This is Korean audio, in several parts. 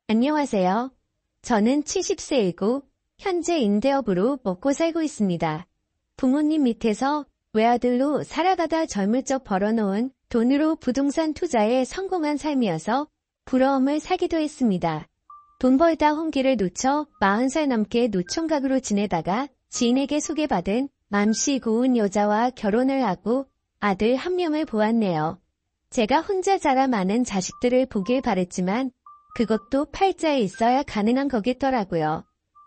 안녕하세요. 저는 70세이고 현재 임대업으로 먹고 살고 있습니다. 부모님 밑에서 외아들로 살아가다 젊을 적 벌어놓은 돈으로 부동산 투자에 성공한 삶이어서 부러움을 사기도 했습니다. 돈 벌다 홍기를 놓쳐 40살 넘게 노총각으로 지내다가 지인에게 소개받은 맘씨 고운 여자와 결혼을 하고 아들 한 명을 보았네요. 제가 혼자 자라 많은 자식들을 보길 바랬지만 그것도 팔자에 있어야 가능한 거겠더라고요.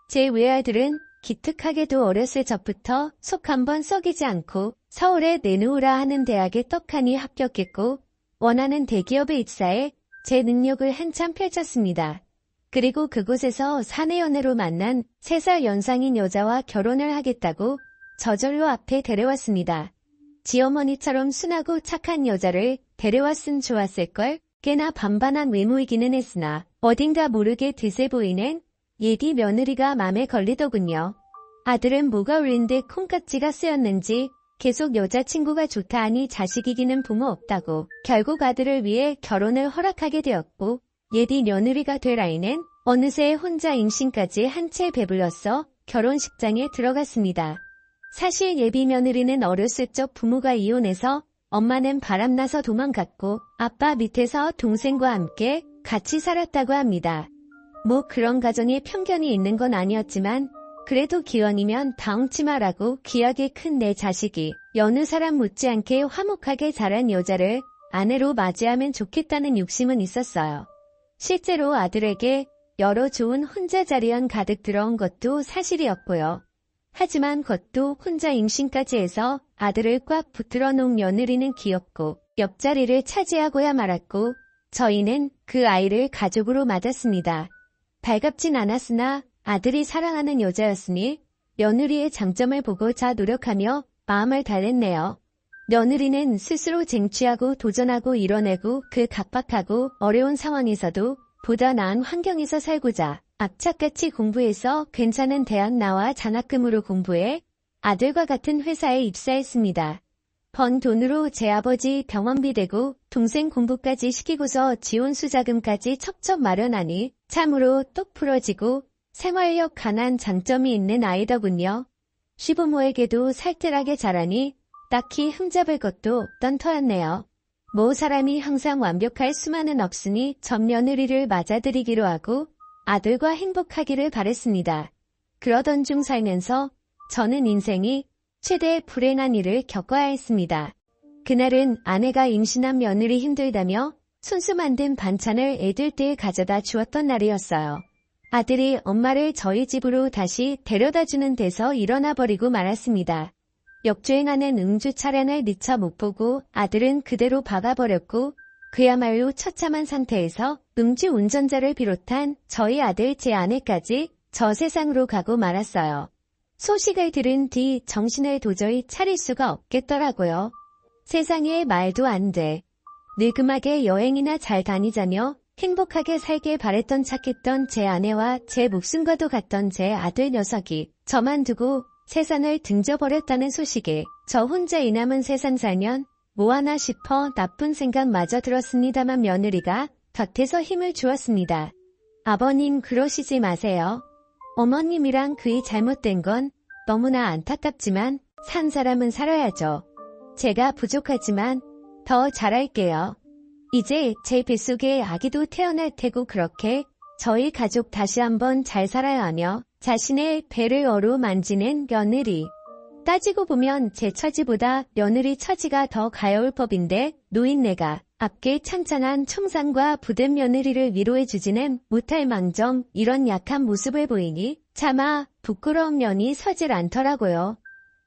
제 외아들은 기특하게도 어렸을 적부터 속 한번 썩이지 않고 서울에 내놓으라 하는 대학에 떡하니 합격했고 원하는 대기업에 입사해 제 능력을 한참 펼쳤습니다. 그리고 그곳에서 사내 연애로 만난 3살 연상인 여자와 결혼을 하겠다고 저절로 앞에 데려왔습니다. 지어머니처럼 순하고 착한 여자를 데려왔으면 좋았을걸? 꽤나 반반한 외모이기는 했으나 어딘가 모르게 드세 보이는 예비 며느리가 맘에 걸리더군요. 아들은 뭐가 울린 듯 콩깍지가 쓰였는지 계속 여자친구가 좋다 하니 자식 이기는 부모 없다고 결국 아들을 위해 결혼을 허락하게 되었고 예비 며느리가 될 아이는 어느새 혼자 임신까지 한 채 배불렀어 결혼식장에 들어갔습니다. 사실 예비 며느리는 어렸을 적 부모가 이혼해서 엄마는 바람나서 도망갔고 아빠 밑에서 동생과 함께 같이 살았다고 합니다. 뭐 그런 가정에 편견이 있는 건 아니었지만 그래도 기왕이면 다홍치 마라고 귀하게 큰 내 자식이 여느 사람 못지않게 화목하게 자란 여자를 아내로 맞이하면 좋겠다는 욕심은 있었어요. 실제로 아들에게 여러 좋은 혼자 자리연 가득 들어온 것도 사실이었고요. 하지만 그것도 혼자 임신까지 해서 아들을 꽉 붙들어 놓은 며느리는 귀엽고 옆자리를 차지하고야 말았고 저희는 그 아이를 가족으로 맞았습니다. 발갑진 않았으나 아들이 사랑하는 여자였으니 며느리의 장점을 보고자 노력하며 마음을 달랬네요. 며느리는 스스로 쟁취하고 도전하고 이뤄내고 그 각박하고 어려운 상황에서도 보다 나은 환경에서 살고자 악착같이 공부해서 괜찮은 대학 나와 장학금으로 공부해 아들과 같은 회사에 입사했습니다. 번 돈으로 제 아버지 병원비 대고 동생 공부까지 시키고서 지원수 자금까지 척척 마련하니 참으로 똑 부러지고 생활력 강한 장점이 있는 아이더군요. 시부모에게도 살뜰하게 자라니 딱히 흠잡을 것도 없던 터였네요. 뭐 사람이 항상 완벽할 수만은 없으니 전 며느리를 맞아들이기로 하고 아들과 행복하기를 바랬습니다. 그러던 중 살면서 저는 인생이 최대의 불행한 일을 겪어야 했습니다. 그날은 아내가 임신한 며느리 힘들다며 손수 만든 반찬을 애들 떼에 가져다 주었던 날이었어요. 아들이 엄마를 저희 집으로 다시 데려다주는 데서 일어나 버리고 말았습니다. 역주행하는 음주 차량을 미처 못 보고 아들은 그대로 박아버렸고 그야말로 처참한 상태에서 음주 운전자를 비롯한 저희 아들 제 아내까지 저 세상으로 가고 말았어요. 소식을 들은 뒤 정신을 도저히 차릴 수가 없겠더라고요. 세상에 말도 안 돼. 느금하게 여행이나 잘 다니자며 행복하게 살길 바랬던 착했던 제 아내와 제 목숨과도 같던 제 아들 녀석이 저만 두고 세상을 등져버렸다는 소식에 저 혼자 이 남은 세상 살면 뭐하나 싶어 나쁜 생각마저 들었습니다만 며느리가 곁에서 힘을 주었습니다. 아버님 그러시지 마세요. 어머님이랑 그이 잘못된 건 너무나 안타깝지만 산 사람은 살아야죠. 제가 부족하지만 더 잘할게요. 이제 제 뱃속에 아기도 태어날 테고 그렇게 저희 가족 다시 한번 잘 살아야 하며 자신의 배를 어루만지는 며느리. 따지고 보면 제 처지보다 며느리 처지가 더 가여울 법인데 노인네가 앞길 창창한 청산과 부된 며느리를 위로해주지는 못할 망정 이런 약한 모습을 보이니 차마 부끄러운 면이 서질 않더라고요.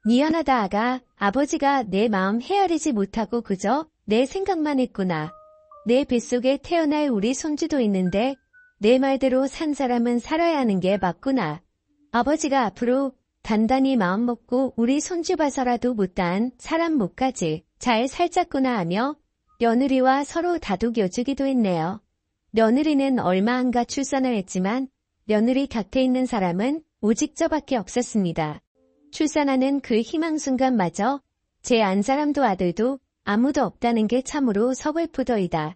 미안하다 아가, 아버지가 내 마음 헤아리지 못하고 그저 내 생각만 했구나. 내 뱃속에 태어날 우리 손주도 있는데 내 말대로 산 사람은 살아야 하는 게 맞구나. 아버지가 앞으로 단단히 마음먹고 우리 손주 봐서라도 못다한 사람 목까지 잘 살자꾸나 하며 며느리와 서로 다독여주기도 했네요. 며느리는 얼마 안가 출산을 했지만 며느리 곁에 있는 사람은 오직 저밖에 없었습니다. 출산하는 그 희망 순간마저 제 안 사람도 아들도 아무도 없다는 게 참으로 서글프더이다.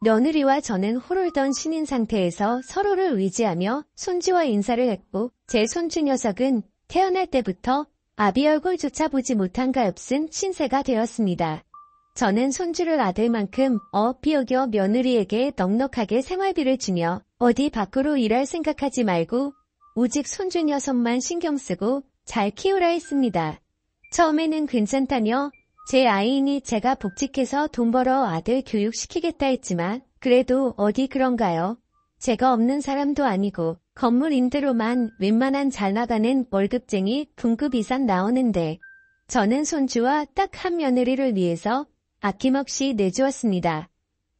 며느리와 저는 호롤던 신인 상태에서 서로를 의지하며 손주와 인사를 했고 제 손주 녀석은 태어날 때부터 아비 얼굴조차 보지 못한 가엾은 신세가 되었습니다. 저는 손주를 아들만큼 비어겨 며느리에게 넉넉하게 생활비를 주며 어디 밖으로 일할 생각하지 말고 오직 손주 녀석만 신경 쓰고 잘 키우라 했습니다. 처음에는 괜찮다며 제 아이이니 제가 복직해서 돈 벌어 아들 교육시키겠다 했지만 그래도 어디 그런가요? 제가 없는 사람도 아니고 건물 임대로만 웬만한 잘 나가는 월급쟁이 분급 이상 나오는데 저는 손주와 딱 한 며느리를 위해서 아낌없이 내주었습니다.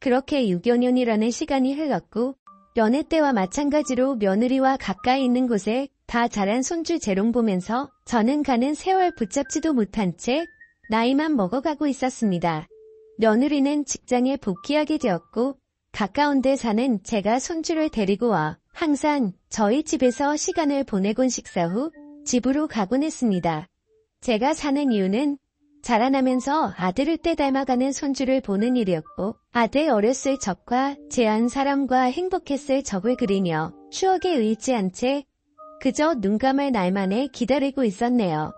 그렇게 6여 년이라는 시간이 흘렀고 연애 때와 마찬가지로 며느리와 가까이 있는 곳에 다 자란 손주 재롱 보면서 저는 가는 세월 붙잡지도 못한 채 나이만 먹어가고 있었습니다. 며느리는 직장에 복귀하게 되었고 가까운 데 사는 제가 손주를 데리고 와 항상 저희 집에서 시간을 보내곤 식사 후 집으로 가곤 했습니다. 제가 사는 이유는 자라나면서 아들을 때 닮아가는 손주를 보는 일이었고 아들 어렸을 적과 제 한 사람과 행복했을 적을 그리며 추억에 의지한 채 그저 눈 감을 날만에 기다리고 있었네요.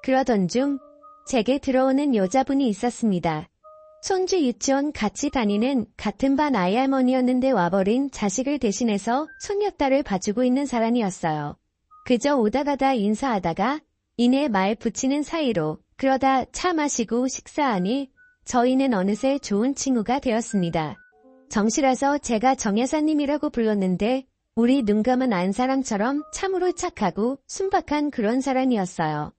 그러던 중 제게 들어오는 여자분이 있었습니다. 손주 유치원 같이 다니는 같은 반 아이 할머니였는데 와버린 자식을 대신해서 손녀딸을 봐주고 있는 사람이었어요. 그저 오다가다 인사하다가 이내 말 붙이는 사이로 그러다 차 마시고 식사하니 저희는 어느새 좋은 친구가 되었습니다. 정시라서 제가 정 여사님이라고 불렀는데 우리 눈 감은 안 사람처럼 참으로 착하고 순박한 그런 사람이었어요.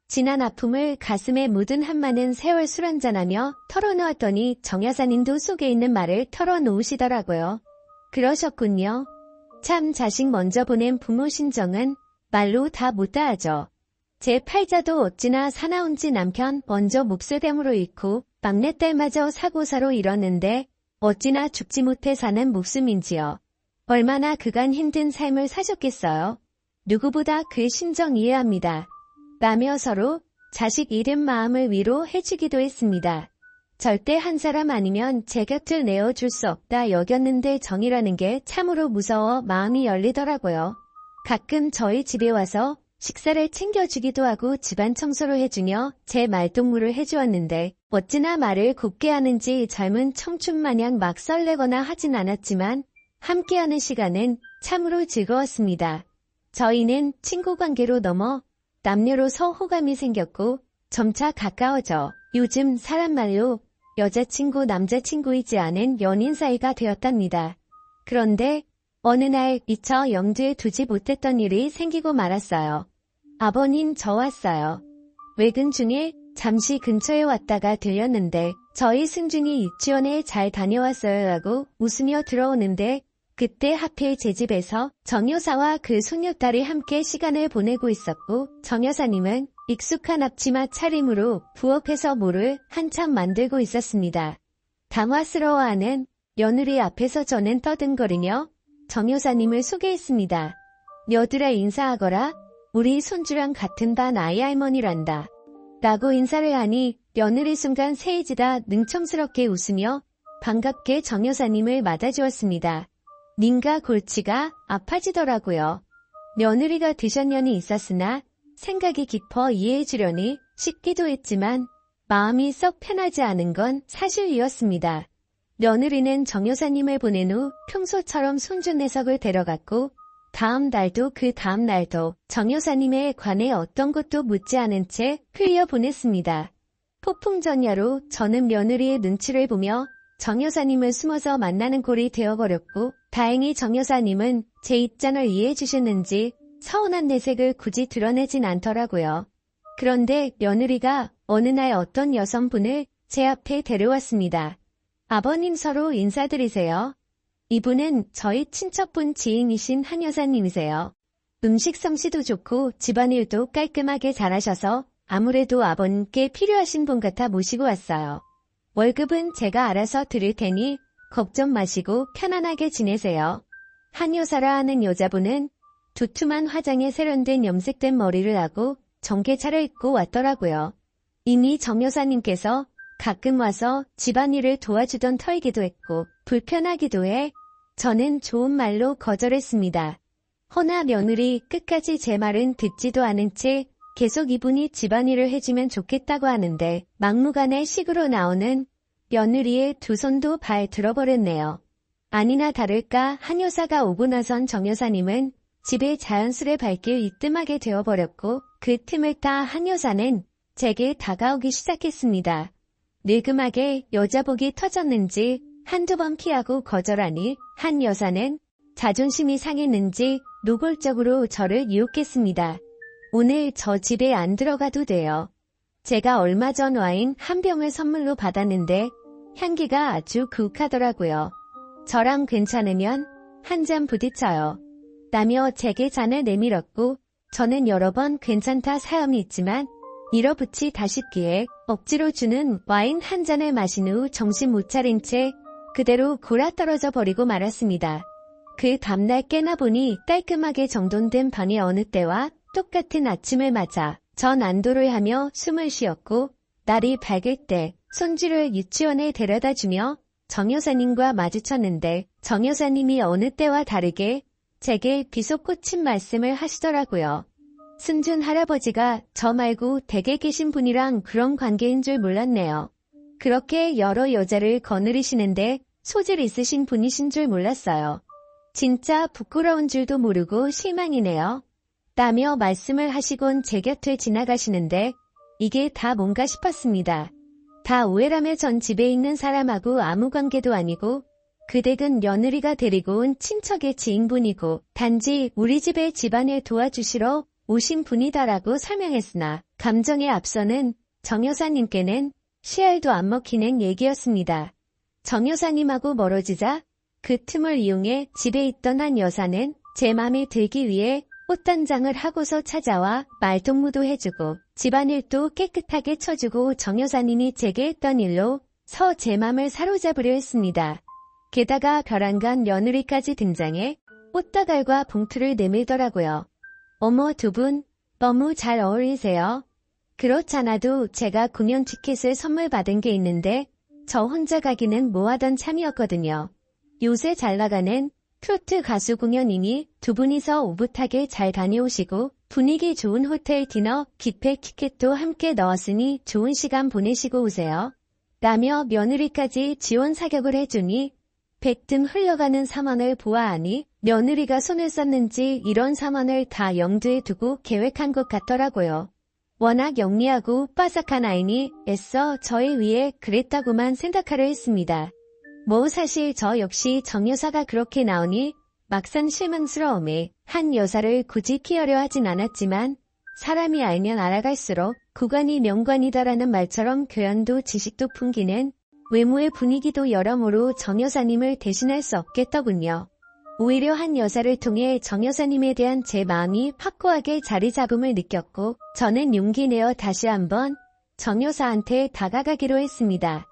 지난 아픔을 가슴에 묻은 한많은 세월 술 한잔하며 털어놓았더니 정 여사님도 속에 있는 말을 털어놓으시더라고요. 그러셨군요. 참 자식 먼저 보낸 부모 심정은 말로 다 못다하죠. 제 팔자도 어찌나 사나운지 남편 먼저 목수댐으로 잃고 막내딸마저 사고사로 잃었는데 어찌나 죽지 못해 사는 목숨인지요. 얼마나 그간 힘든 삶을 사셨겠어요. 누구보다 그 심정 이해합니다. 라며 서로 자식 잃은 마음을 위로해주기도 했습니다. 절대 한 사람 아니면 제 곁을 내어줄 수 없다 여겼는데 정이라는 게 참으로 무서워 마음이 열리더라고요. 가끔 저희 집에 와서 식사를 챙겨주기도 하고 집안 청소를 해주며 제 말동무를 해주었는데 어찌나 말을 곱게 하는지 젊은 청춘 마냥 막 설레거나 하진 않았지만 함께하는 시간은 참으로 즐거웠습니다. 저희는 친구 관계로 넘어 남녀로서 호감이 생겼고 점차 가까워져 요즘 사람 말로 여자친구 남자친구이지 않은 연인 사이가 되었답니다. 그런데 어느 날 미처 염두에 두지 못했던 일이 생기고 말았어요. 아버님 저 왔어요. 외근 중에 잠시 근처에 왔다가 들렸는데 저희 승준이 유치원에 잘 다녀왔어요 라고 웃으며 들어오는데 그때 하필 제 집에서 정 여사와 그 손녀딸이 함께 시간을 보내고 있었고 정 여사님은 익숙한 앞치마 차림으로 부엌에서 뭐를 한참 만들고 있었습니다. 당황스러워하는 며느리 앞에서 저는 떠든거리며 정 여사님을 소개했습니다. 며느라 인사하거라. 우리 손주랑 같은 반 아이 할머니란다. 라고 인사를 하니 며느리 순간 새해지다 능청스럽게 웃으며 반갑게 정 여사님을 맞아주었습니다. 님가 골치가 아파지더라고요. 며느리가 드셨년이 있었으나 생각이 깊어 이해해주려니 쉽기도 했지만 마음이 썩 편하지 않은 건 사실이었습니다. 며느리는 정 여사님을 보낸 후 평소처럼 손주 녀석을 데려갔고 다음 날도 그 다음 날도 정 여사님에 관해 어떤 것도 묻지 않은 채 흘려보냈습니다. 폭풍전야로 저는 며느리의 눈치를 보며 정 여사님을 숨어서 만나는 꼴이 되어버렸고 다행히 정 여사님은 제 입장을 이해해 주셨는지 서운한 내색을 굳이 드러내진 않더라고요. 그런데 며느리가 어느 날 어떤 여성분을 제 앞에 데려왔습니다. 아버님 서로 인사드리세요. 이분은 저희 친척분 지인이신 한 여사님이세요. 음식 솜씨도 좋고 집안일도 깔끔하게 잘하셔서 아무래도 아버님께 필요하신 분 같아 모시고 왔어요. 월급은 제가 알아서 드릴 테니 걱정 마시고 편안하게 지내세요. 한 여사라 하는 여자분은 두툼한 화장에 세련된 염색된 머리를 하고 정계차를 입고 왔더라고요. 이미 정 여사님께서 가끔 와서 집안일을 도와주던 터이기도 했고 불편하기도 해 저는 좋은 말로 거절했습니다. 허나 며느리 끝까지 제 말은 듣지도 않은 채 계속 이분이 집안일을 해주면 좋겠다고 하는데 막무가내 식으로 나오는 며느리의 두 손도 발 들어버렸네요. 아니나 다를까 한 여사가 오고 나선 정 여사님은 집에 자연스레 발길 이뜸하게 되어버렸고 그 틈을 타 한 여사는 제게 다가오기 시작했습니다. 느금하게 여자복이 터졌는지 한두 번 피하고 거절하니 한 여사는 자존심이 상했는지 노골적으로 저를 유혹했습니다. 오늘 저 집에 안 들어가도 돼요. 제가 얼마 전 와인 한 병을 선물로 받았는데 향기가 아주 그윽하더라고요. 저랑 괜찮으면 한 잔 부딪혀요. 라며 제게 잔을 내밀었고 저는 여러 번 괜찮다 사연이 있지만 밀어붙이다 싶기에 억지로 주는 와인 한 잔을 마신 후 정신 못 차린 채 그대로 골아떨어져 버리고 말았습니다. 그 다음날 깨나 보니 깔끔하게 정돈된 방이 어느 때와 똑같은 아침을 맞아 전 안도를 하며 숨을 쉬었고 날이 밝을 때 손주를 유치원에 데려다주며 정 여사님과 마주쳤는데 정 여사님이 어느 때와 다르게 제게 비속꽂힌 말씀을 하시더라고요. 승준 할아버지가 저 말고 댁에 계신 분이랑 그런 관계인 줄 몰랐네요. 그렇게 여러 여자를 거느리시는데 소질 있으신 분이신 줄 몰랐어요. 진짜 부끄러운 줄도 모르고 실망이네요. 라며 말씀을 하시곤 제 곁을 지나가시는데 이게 다 뭔가 싶었습니다. 다 오해라며 전 집에 있는 사람하고 아무 관계도 아니고 그 댁은 며느리가 데리고 온 친척의 지인분이고 단지 우리 집의 집안일 도와주시러 오신 분이다라고 설명했으나 감정에 앞서는 정 여사님께는 씨알도 안 먹히는 얘기였습니다. 정 여사님하고 멀어지자 그 틈을 이용해 집에 있던 한 여사는 제 맘에 들기 위해 꽃단장을 하고서 찾아와 말동무도 해주고 집안일도 깨끗하게 쳐주고 정 여사님이 제게 했던 일로 제 맘을 사로잡으려 했습니다. 게다가 벼랑간 며느리까지 등장해 꽃다발과 봉투를 내밀더라고요. 어머 두 분 너무 잘 어울리세요. 그렇잖아도 제가 공연 티켓을 선물 받은 게 있는데 저 혼자 가기는 뭐하던 참이었거든요. 요새 잘 나가는 트로트 가수 공연이니 두 분이서 오붓하게 잘 다녀오시고 분위기 좋은 호텔 디너 뷔페 티켓도 함께 넣었으니 좋은 시간 보내시고 오세요. 라며 며느리까지 지원 사격을 해주니 백등 흘러가는 상황을 보아하니 며느리가 손을 썼는지 이런 상황을 다 염두에 두고 계획한 것 같더라고요. 워낙 영리하고 빠삭한 아이니 애써 저에 위해 그랬다고만 생각하려 했습니다. 뭐 사실 저 역시 정 여사가 그렇게 나오니 막상 실망스러움에 한 여사를 굳이 피하려 하진 않았지만 사람이 알면 알아갈수록 구관이 명관이다라는 말처럼 교양도 지식도 풍기는 외모의 분위기도 여러모로 정 여사님을 대신할 수 없겠더군요. 오히려 한 여사를 통해 정 여사님에 대한 제 마음이 확고하게 자리 잡음을 느꼈고 저는 용기 내어 다시 한번 정 여사한테 다가가기로 했습니다.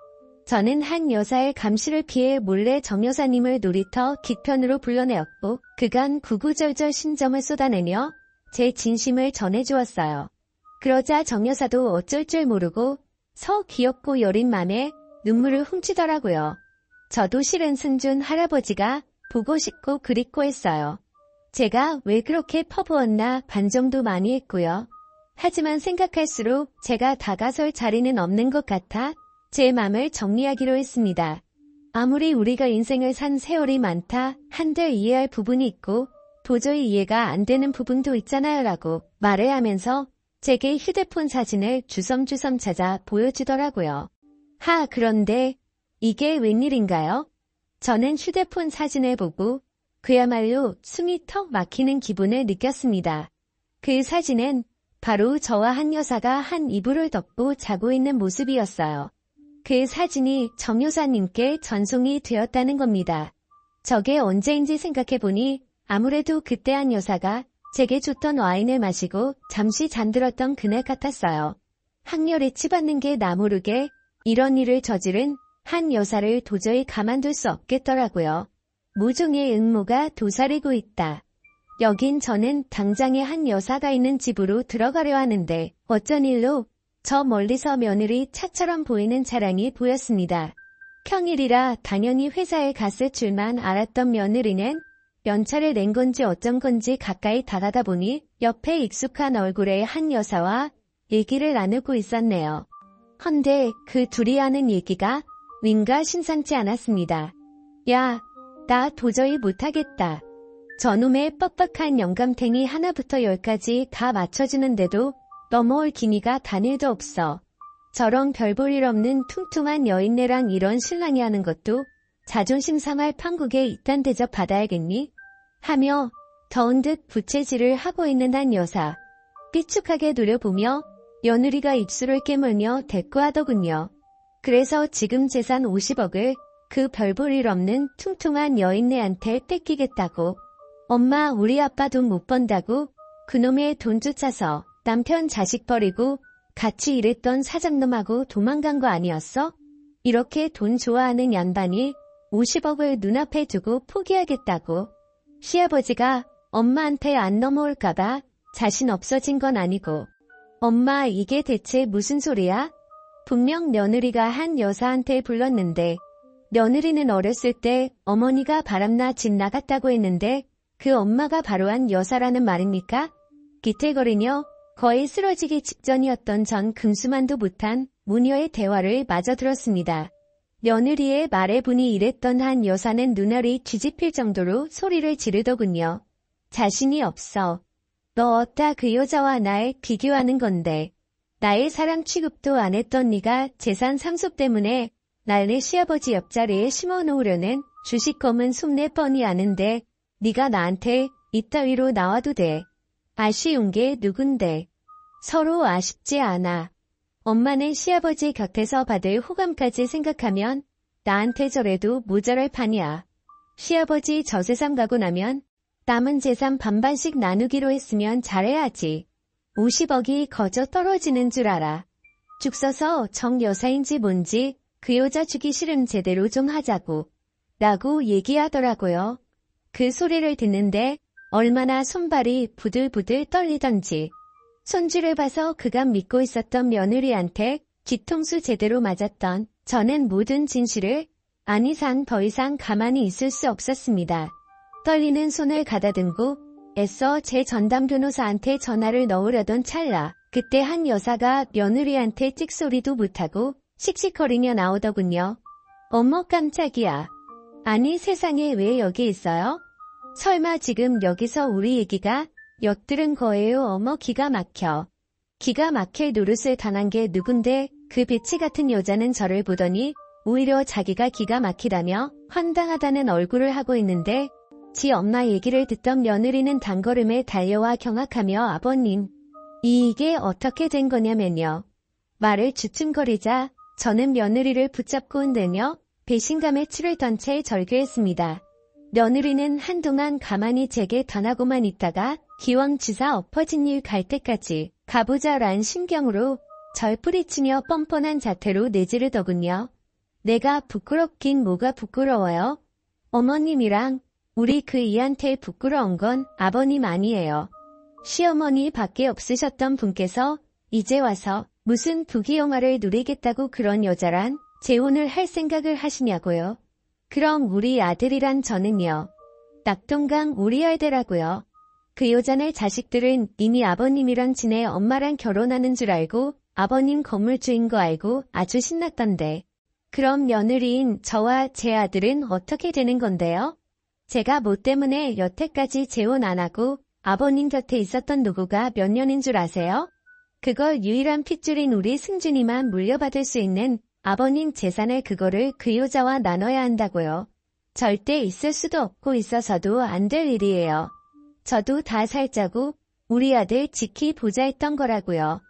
저는 한 여사의 감시를 피해 몰래 정 여사님을 놀이터 깃편으로 불러내었고 그간 구구절절 신점을 쏟아내며 제 진심을 전해주었어요. 그러자 정 여사도 어쩔 줄 모르고 귀엽고 여린 맘에 눈물을 훔치더라고요. 저도 실은 승준 할아버지가 보고 싶고 그립고 했어요. 제가 왜 그렇게 퍼부었나 반정도 많이 했고요. 하지만 생각할수록 제가 다가설 자리는 없는 것 같아 제 맘을 정리하기로 했습니다. 아무리 우리가 인생을 산 세월이 많다 한들 이해할 부분이 있고 도저히 이해가 안 되는 부분도 있잖아요 라고 말을 하면서 제게 휴대폰 사진을 주섬주섬 찾아 보여주더라고요. 그런데 이게 웬일인가요? 저는 휴대폰 사진을 보고 그야말로 숨이 턱 막히는 기분을 느꼈습니다. 그 사진은 바로 저와 한 여사가 한 이불을 덮고 자고 있는 모습이었어요. 그 사진이 정 여사님께 전송이 되었다는 겁니다. 저게 언제인지 생각해보니 아무래도 그때 한 여사가 제게 줬던 와인을 마시고 잠시 잠들었던 그날 같았어요. 항렬에 치받는 게 나 모르게 이런 일을 저지른 한 여사를 도저히 가만둘 수 없겠더라고요. 모종의 음모가 도사리고 있다. 여긴 저는 당장에 한 여사가 있는 집으로 들어가려 하는데 어쩐 일로 저 멀리서 며느리 차처럼 보이는 차량이 보였습니다. 평일이라 당연히 회사에 갔을 줄만 알았던 며느리는 연차를 낸 건지 어쩐 건지 가까이 다가다 보니 옆에 익숙한 얼굴의 한 여사와 얘기를 나누고 있었네요. 헌데 그 둘이 하는 얘기가 윈가 심상치 않았습니다. 야, 나 도저히 못하겠다. 저놈의 뻑뻑한 영감탱이 하나부터 열까지 다 맞춰주는데도 넘어올 기미가 단일도 없어. 저런 별 볼 일 없는 퉁퉁한 여인네랑 이런 신랑이 하는 것도 자존심 상할 판국에 이딴 대접 받아야겠니? 하며 더운 듯 부채질을 하고 있는 한 여사. 삐죽하게 노려보며 며느리가 입술을 깨물며 대꾸하더군요. 그래서 지금 재산 50억을 그 별 볼 일 없는 퉁퉁한 여인네한테 뺏기겠다고. 엄마 우리 아빠 돈 못 번다고 그놈의 돈 쫓아서 남편 자식 버리고 같이 일했던 사장놈하고 도망간 거 아니었어? 이렇게 돈 좋아하는 양반이 50억을 눈앞에 두고 포기하겠다고. 시아버지가 엄마한테 안 넘어올까봐 자신 없어진 건 아니고. 엄마 이게 대체 무슨 소리야? 분명 며느리가 한 여사한테 불렀는데 며느리는 어렸을 때 어머니가 바람나 집 나갔다고 했는데 그 엄마가 바로 한 여사라는 말입니까? 기틀거리며 거의 쓰러지기 직전이었던 전 금수만도 못한 무녀의 대화를 마저 들었습니다. 며느리의 말에 분이 이랬던 한 여사는 눈알이 뒤집힐 정도로 소리를 지르더군요. 자신이 없어. 너 어따 그 여자와 날 비교하는 건데. 나의 사람 취급도 안 했던 네가 재산 상속 때문에 날 내 시아버지 옆자리에 심어놓으려는 주식검은 속내 뻔히 아는데 네가 나한테 이따위로 나와도 돼. 아쉬운 게 누군데. 서로 아쉽지 않아. 엄마는 시아버지 곁에서 받을 호감까지 생각하면 나한테 저래도 모자랄 판이야. 시아버지 저 세상 가고 나면 남은 재산 반반씩 나누기로 했으면 잘해야지. 50억이 거저 떨어지는 줄 알아. 죽 서서 정 여사인지 뭔지 그 여자 주기 싫음 제대로 좀 하자고. 라고 얘기하더라고요. 그 소리를 듣는데 얼마나 손발이 부들부들 떨리던지. 손주를 봐서 그간 믿고 있었던 며느리한테 뒤통수 제대로 맞았던 저는 모든 진실을 안 이상 더 이상 가만히 있을 수 없었습니다. 떨리는 손을 가다듬고 애써 제 전담 변호사한테 전화를 넣으려던 찰나 그때 한 여사가 며느리한테 찍소리도 못하고 씩씩거리며 나오더군요. 어머 깜짝이야. 아니 세상에 왜 여기 있어요? 설마 지금 여기서 우리 얘기가 엿들은 거예요. 어머 기가 막혀. 기가 막힐 노릇을 당한 게 누군데 그 배치 같은 여자는 저를 보더니 오히려 자기가 기가 막히다며 황당하다는 얼굴을 하고 있는데 지 엄마 얘기를 듣던 며느리는 단걸음에 달려와 경악하며 아버님 이게 어떻게 된 거냐면요. 말을 주춤거리자 저는 며느리를 붙잡고 흔들며 배신감에 치를 던 채 절규했습니다. 며느리는 한동안 가만히 제게 당하고만 있다가 기왕지사 엎어진 일 갈 때까지 가보자란 심경으로 절 뿌리치며 뻔뻔한 자태로 내지르더군요. 내가 부끄럽긴 뭐가 부끄러워요. 어머님이랑 우리 그 이한테 부끄러운 건 아버님 아니에요. 시어머니 밖에 없으셨던 분께서 이제 와서 무슨 부귀영화를 누리겠다고 그런 여자란 재혼을 할 생각을 하시냐고요. 그럼 우리 아들이란 저는요. 낙동강 우리 아들라고요. 그 여자네 자식들은 이미 아버님이랑 지내 엄마랑 결혼하는 줄 알고 아버님 건물주인 거 알고 아주 신났던데. 그럼 며느리인 저와 제 아들은 어떻게 되는 건데요? 제가 뭐 때문에 여태까지 재혼 안 하고 아버님 곁에 있었던 노고가 몇 년인 줄 아세요? 그걸 유일한 핏줄인 우리 승준이만 물려받을 수 있는 아버님 재산을 그거를 그 여자와 나눠야 한다고요. 절대 있을 수도 없고 있어서도 안 될 일이에요. 저도 다 살자고 우리 아들 지키보자 했던 거라고요.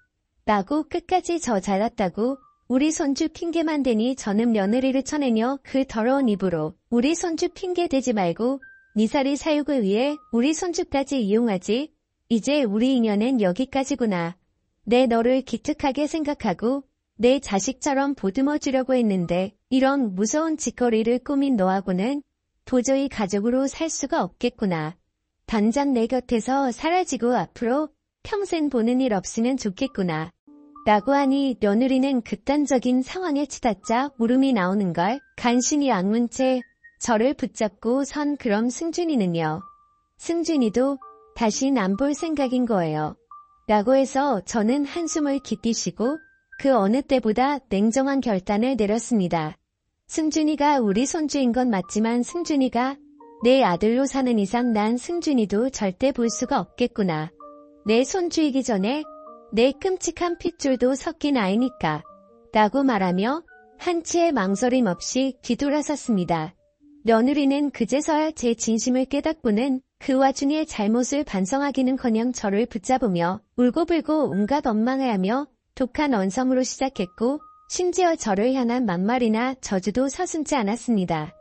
라고 끝까지 저 잘났다고 우리 손주 핑계만 대니 저는 며느리를 쳐내며 그 더러운 입으로 우리 손주 핑계 대지 말고 니살이 사육을 위해 우리 손주까지 이용하지. 이제 우리 인연은 여기까지구나. 내 너를 기특하게 생각하고 내 자식처럼 보듬어 주려고 했는데 이런 무서운 짓거리를 꾸민 너하고는 도저히 가족으로 살 수가 없겠구나. 당장 내 곁에서 사라지고 앞으로 평생 보는 일 없으면 좋겠구나. 라고 하니 며느리는 극단적인 상황에 치닫자 울음이 나오는 걸 간신히 악문 채 저를 붙잡고 선 그럼 승준이는요? 승준이도 다신 안 볼 생각인 거예요. 라고 해서 저는 한숨을 깊이 쉬고 그 어느 때보다 냉정한 결단을 내렸습니다. 승준이가 우리 손주인 건 맞지만 승준이가 내 아들로 사는 이상 난 승준이도 절대 볼 수가 없겠구나. 내 손주이기 전에 내 끔찍한 핏줄도 섞인 아이니까. 라고 말하며 한치의 망설임 없이 뒤돌아섰습니다. 며느리는 그제서야 제 진심을 깨닫고는 그 와중에 잘못을 반성하기는커녕 저를 붙잡으며 울고불고 온갖 원망을 하며 독한 언성으로 시작했고 심지어 저를 향한 막말이나 저주도 서슴지 않았습니다.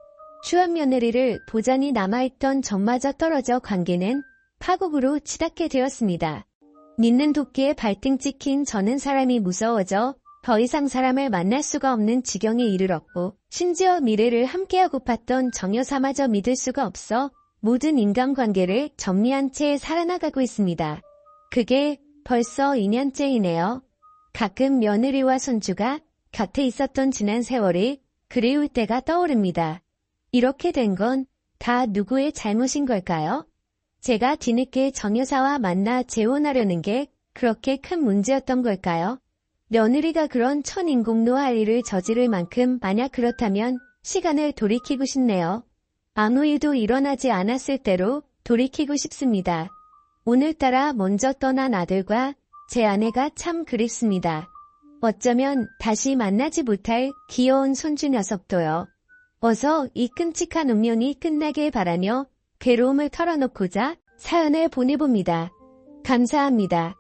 추한 며느리를 보자니 남아있던 정마저 떨어져 관계는 파국으로 치닫게 되었습니다. 믿는 도끼에 발등 찍힌 저는 사람이 무서워져 더 이상 사람을 만날 수가 없는 지경에 이르렀고 심지어 미래를 함께하고 팠던 정여사마저 믿을 수가 없어 모든 인간관계를 정리한 채 살아나가고 있습니다. 그게 벌써 2년째이네요. 가끔 며느리와 손주가 곁에 있었던 지난 세월이 그리울 때가 떠오릅니다. 이렇게 된 건 다 누구의 잘못인 걸까요? 제가 뒤늦게 정여사와 만나 재혼하려는 게 그렇게 큰 문제였던 걸까요? 며느리가 그런 천인공노할 일을 저지를 만큼 만약 그렇다면 시간을 돌이키고 싶네요. 아무 일도 일어나지 않았을 때로 돌이키고 싶습니다. 오늘따라 먼저 떠난 아들과 제 아내가 참 그립습니다. 어쩌면 다시 만나지 못할 귀여운 손주 녀석도요. 어서 이 끔찍한 운명이 끝나길 바라며 괴로움을 털어놓고자 사연을 보내봅니다. 감사합니다.